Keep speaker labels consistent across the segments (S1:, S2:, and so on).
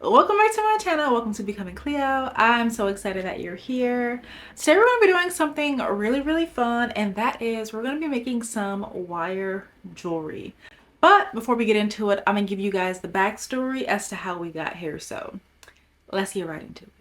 S1: Welcome back to my channel. Welcome to Becoming Cleo. I'm so excited that you're here. Today we're going to be doing something really fun, and that is we're going to be making some wire jewelry. But before we get into it, I'm going to give you guys the backstory as to how we got here. So let's get right into it.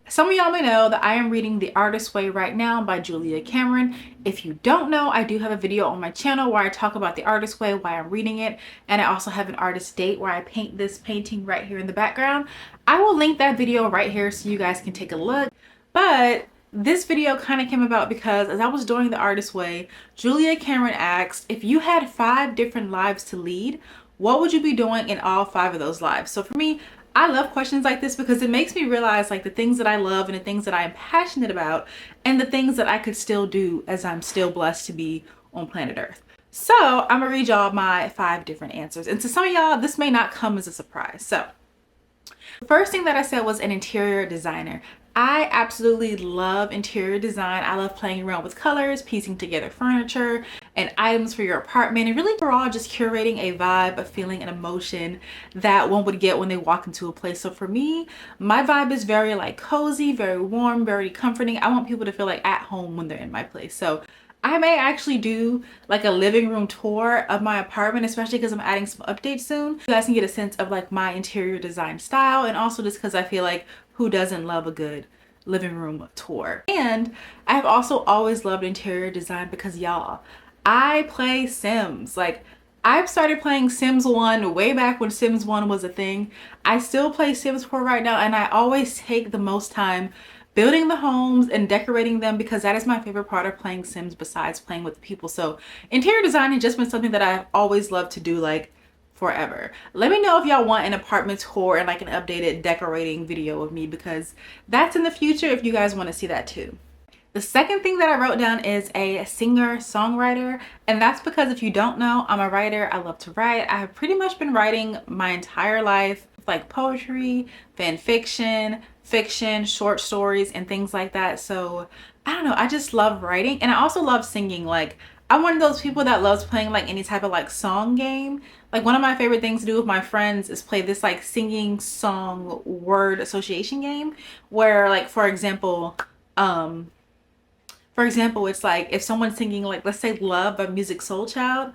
S1: Some of y'all may know that I am reading The Artist's Way right now by Julia Cameron. If you don't know, I do have a video on my channel where I talk about The Artist's Way, why I'm reading it, and I also have an artist date where I paint this painting right here in the background. I will link that video right here so you guys can take a look. But this video kind of came about because as I was doing The Artist's Way, Julia Cameron asked, if you had 5 different lives to lead, what would you be doing in all 5 of those lives? So for me, I love questions like this because it makes me realize like the things that I love and the things that I am passionate about and the things that I could still do as I'm still blessed to be on planet Earth. So I'm gonna read y'all my 5 different answers. And to some of y'all, this may not come as a surprise. So the first thing that I said was an interior designer. I absolutely love interior design. I love playing around with colors, piecing together furniture and items for your apartment, and really overall just curating a vibe, a feeling, an emotion that one would get when they walk into a place. So for me, my vibe is very like cozy, very warm, very comforting. I want people to feel like at home when they're in my place. So I may actually do like a living room tour of my apartment, especially because I'm adding some updates soon. You guys can get a sense of like my interior design style, and also just because I feel like who doesn't love a good living room tour? And I've also always loved interior design because y'all, I play Sims. Like I've started playing Sims 1 way back when Sims 1 was a thing. I still play Sims 4 right now, and I always take the most time building the homes and decorating them because that is my favorite part of playing Sims besides playing with people. So interior design has just been something that I've always loved to do like forever. Let me know if y'all want an apartment tour and like an updated decorating video of me because that's in the future if you guys want to see that too. The second thing that I wrote down is a singer-songwriter, and that's because if you don't know, I'm a writer. I love to write. I have pretty much been writing my entire life, like poetry, fan fiction, fiction, short stories, and things like that. So I don't know, I just love writing, and I also love singing. Like I'm one of those people that loves playing like any type of like song game. Like one of my favorite things to do with my friends is play this like singing song word association game where like for example, it's like if someone's singing like, let's say Love by Music Soul Child.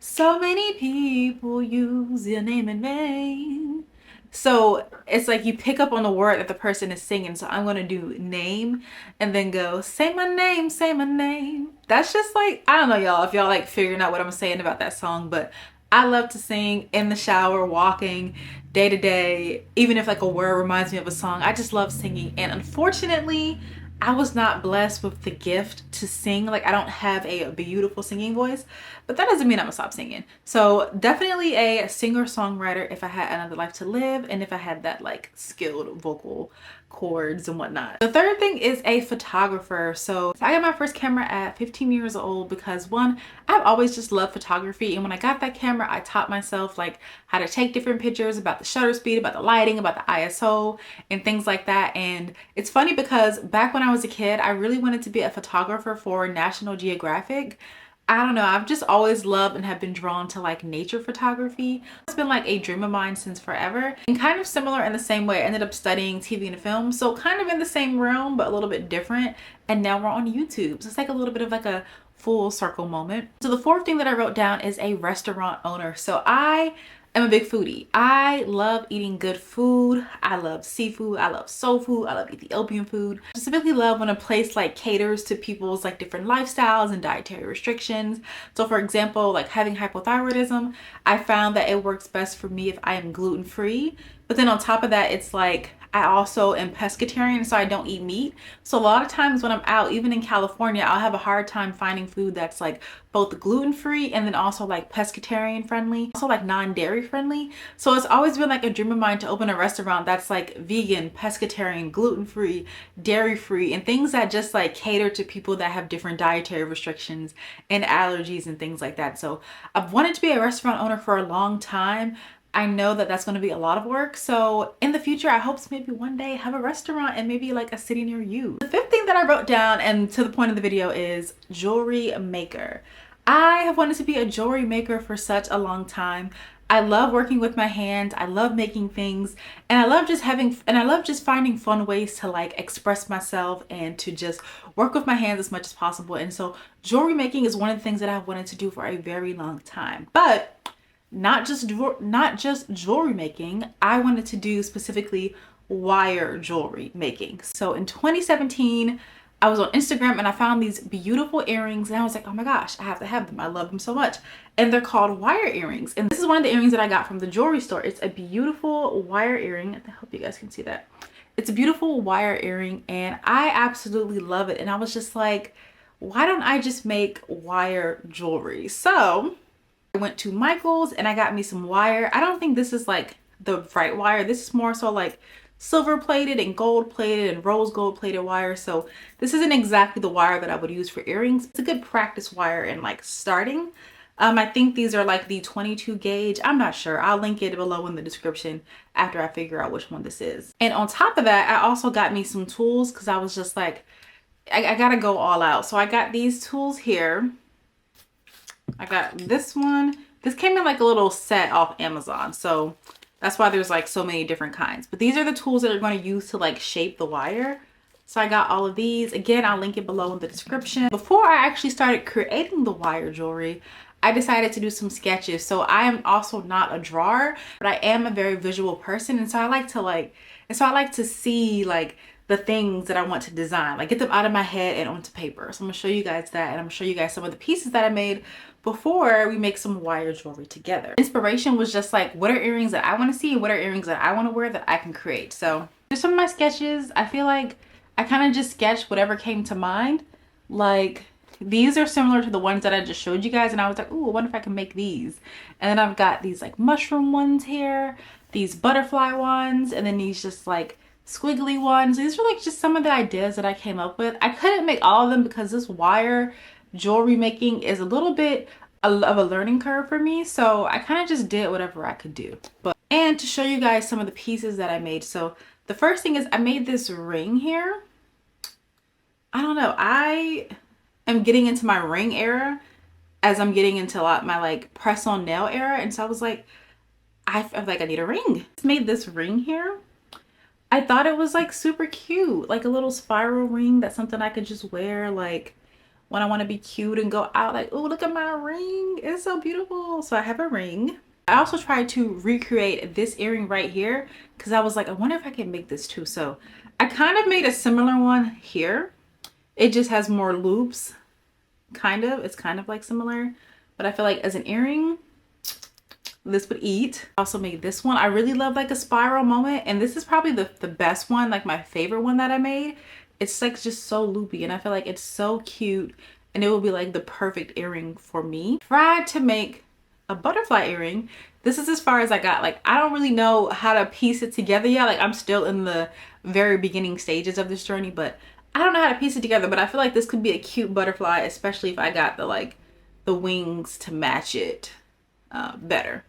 S1: So many people use your name in vain. So it's like you pick up on the word that the person is singing. So I'm gonna do name and then go say my name, say my name. That's just like, I don't know y'all if y'all like figuring out what I'm saying about that song, but I love to sing in the shower, walking, day to day, even if like a word reminds me of a song. I just love singing, and unfortunately I was not blessed with the gift to sing. Like I don't have a beautiful singing voice, but that doesn't mean I'm gonna stop singing. So definitely a singer-songwriter if I had another life to live and if I had that like skilled vocal cords and whatnot. The third thing is a photographer. So I got my first camera at 15 years old because one, I've always just loved photography, and when I got that camera I taught myself like how to take different pictures, about the shutter speed, about the lighting, about the ISO and things like that. And it's funny because back when I was a kid I really wanted to be a photographer for National Geographic. I don't know, I've just always loved and have been drawn to like nature photography. It's been like a dream of mine since forever, and kind of similar in the same way I ended up studying TV and film, so kind of in the same realm but a little bit different, and now we're on YouTube, so it's like a little bit of like a full circle moment. So the fourth thing that I wrote down is a restaurant owner. So I am a big foodie. I love eating good food. I love seafood. I love soul food. I love Ethiopian food. I specifically love when a place like caters to people's like different lifestyles and dietary restrictions. So for example, like having hypothyroidism, I found that it works best for me if I am gluten-free. But then on top of that, it's like I also am pescatarian, so I don't eat meat. So a lot of times when I'm out, even in California, I'll have a hard time finding food that's like both gluten-free and then also like pescatarian friendly, also like non-dairy friendly. So it's always been like a dream of mine to open a restaurant that's like vegan, pescatarian, gluten-free, dairy-free, and things that just like cater to people that have different dietary restrictions and allergies and things like that. So I've wanted to be a restaurant owner for a long time. I know that that's going to be a lot of work. So in the future, I hope to maybe one day have a restaurant and maybe like a city near you. The fifth thing that I wrote down and to the point of the video is jewelry maker. I have wanted to be a jewelry maker for such a long time. I love working with my hands. I love making things, and I love just finding fun ways to like express myself and to just work with my hands as much as possible. And so jewelry making is one of the things that I've wanted to do for a very long time. But not just jewelry making. I wanted to do specifically wire jewelry making. So in 2017, I was on Instagram and I found these beautiful earrings and I was like, oh my gosh, I have to have them. I love them so much. And they're called wire earrings. And this is one of the earrings that I got from the jewelry store. It's a beautiful wire earring. I hope you guys can see that. It's a beautiful wire earring and I absolutely love it. And I was just like, why don't I just make wire jewelry? So I went to Michael's and I got me some wire. I don't think this is like the right wire. This is more so like silver plated and gold plated and rose gold plated wire. So this isn't exactly the wire that I would use for earrings. It's a good practice wire and like starting. I think these are like the 22 gauge. I'm not sure. I'll link it below in the description after I figure out which one this is. And on top of that, I also got me some tools because I was just like, I gotta go all out. So I got these tools here. I got this one. This came in like a little set off Amazon. So that's why there's like so many different kinds. But these are the tools that you're going to use to like shape the wire. So I got all of these. Again, I'll link it below in the description. Before I actually started creating the wire jewelry, I decided to do some sketches. So I am also not a drawer, but I am a very visual person. And so I like to see like the things that I want to design, like get them out of my head and onto paper. So I'm gonna show you guys that, and I'm gonna show you guys some of the pieces that I made before we make some wire jewelry together. Inspiration was just like, what are earrings that I want to see and what are earrings that I want to wear that I can create. So there's some of my sketches. I feel like I kind of just sketched whatever came to mind. Like these are similar to the ones that I just showed you guys, and I was like, ooh, I wonder if I can make these. And then I've got these like mushroom ones here, these butterfly ones, and then these just like squiggly ones. These are like just some of the ideas that I came up with. I couldn't make all of them because this wire jewelry making is a little bit of a learning curve for me, so I kind of just did whatever I could do. And to show you guys some of the pieces that I made, so the first thing is I made this ring here. I don't know, I am getting into my ring era as I'm getting into my like press on nail era, and so I was like, I feel like I need a ring. I made this ring here. I thought it was like super cute, like a little spiral ring. That's something I could just wear like when I want to be cute and go out, like, oh, look at my ring. It's so beautiful. So I have a ring. I also tried to recreate this earring right here because I was like, I wonder if I can make this too. So I kind of made a similar one here. It just has more loops, kind of. It's kind of like similar, but I feel like as an earring, this would eat. I also made this one. I really love like a spiral moment, and this is probably the best one, like my favorite one that I made. It's like just so loopy, and I feel like it's so cute, and it will be like the perfect earring for me. Tried to make a butterfly earring. This is as far as I got. Like, I don't really know how to piece it together yet. Like, I'm still in the very beginning stages of this journey, but I don't know how to piece it together. But I feel like this could be a cute butterfly, especially if I got the wings to match it better.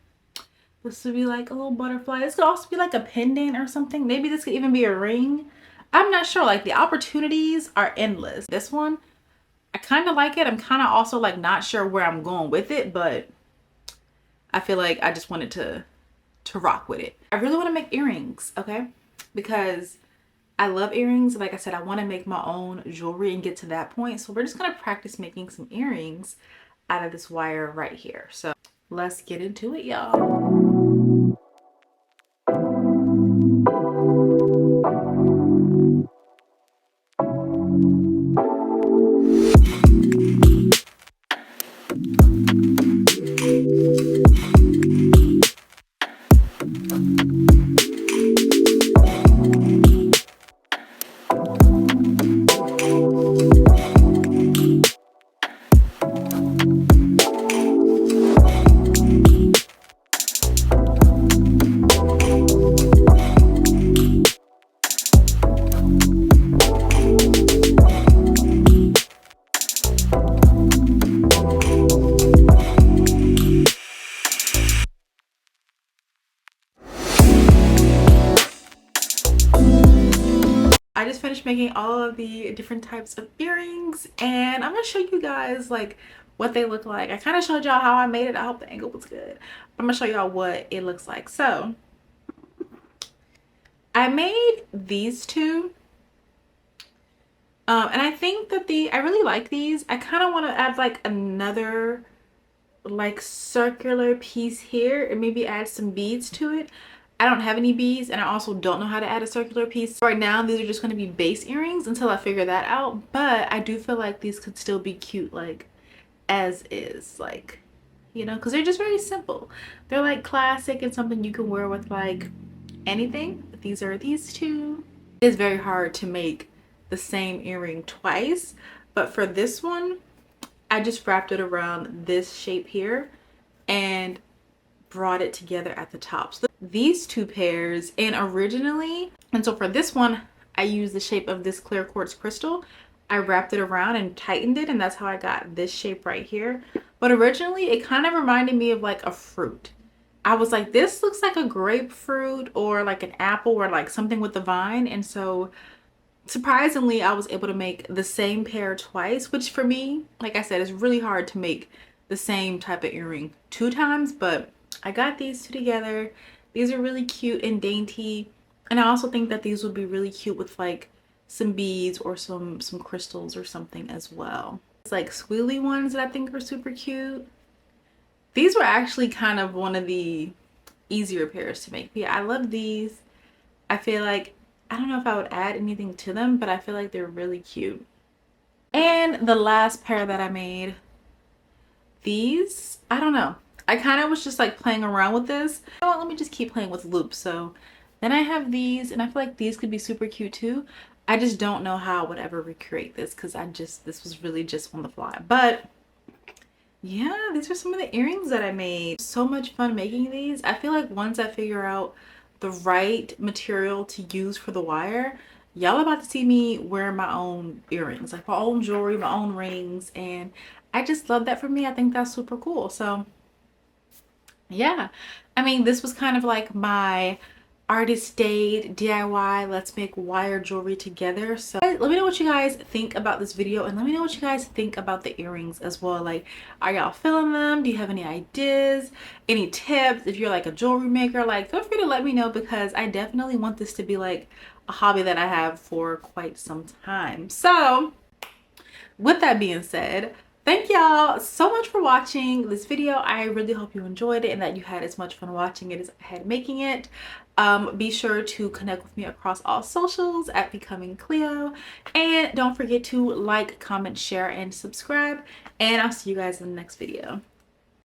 S1: This would be like a little butterfly. This could also be like a pendant or something. Maybe this could even be a ring. I'm not sure. Like, the opportunities are endless. This one, I kind of like it. I'm kind of also like not sure where I'm going with it, but I feel like I just wanted to rock with it. I really want to make earrings, okay? Because I love earrings. Like I said, I want to make my own jewelry and get to that point. So we're just going to practice making some earrings out of this wire right here. So let's get into it, y'all. I just finished making all of the different types of earrings, and I'm gonna show you guys like what they look like. I kind of showed y'all how I made it. I hope the angle was good. I'm gonna show y'all what it looks like. So I made these two. And I think that I really like these. I kind of want to add like another like circular piece here and maybe add some beads to it. I don't have any beads, and I also don't know how to add a circular piece. Right now, these are just going to be base earrings until I figure that out. But I do feel like these could still be cute, like as is, like, you know, because they're just very simple. They're like classic and something you can wear with like anything. But these are these two. It is very hard to make the same earring twice, but for this one I just wrapped it around this shape here and brought it together at the top. So these two pairs, and so for this one I used the shape of this clear quartz crystal. I wrapped it around and tightened it, and that's how I got this shape right here. But originally it kind of reminded me of like a fruit. I was like, this looks like a grapefruit or like an apple or like something with the vine. And so surprisingly, I was able to make the same pair twice, which for me, like I said, is really hard to make the same type of earring 2 times, but I got these two together. These are really cute and dainty, and I also think that these would be really cute with like some beads or some crystals or something as well. It's like squealy ones that I think are super cute. These were actually kind of one of the easier pairs to make. But yeah, I love these. I feel like, I don't know if I would add anything to them, but I feel like they're really cute. And the last pair that I made, these, I don't know. I kind of was just like playing around with this. You know what, let me just keep playing with loops. So then I have these, and I feel like these could be super cute too. I just don't know how I would ever recreate this because this was really just on the fly. But yeah, these are some of the earrings that I made. So much fun making these. I feel like once I figure out the right material to use for the wire, y'all about to see me wear my own earrings, like my own jewelry, my own rings, and I just love that for me. I think that's super cool. So yeah, I mean, this was kind of like my artist date DIY let's make wire jewelry together. So let me know what you guys think about this video, and let me know what you guys think about the earrings as well. Like, are y'all feeling them? Do you have any ideas, any tips? If you're like a jewelry maker, like, feel free to let me know, because I definitely want this to be like a hobby that I have for quite some time. So with that being said, thank y'all so much for watching this video. I really hope you enjoyed it and that you had as much fun watching it as I had making it. Be sure to connect with me across all socials at Becoming Cleo, and don't forget to like, comment, share, and subscribe, and I'll see you guys in the next video.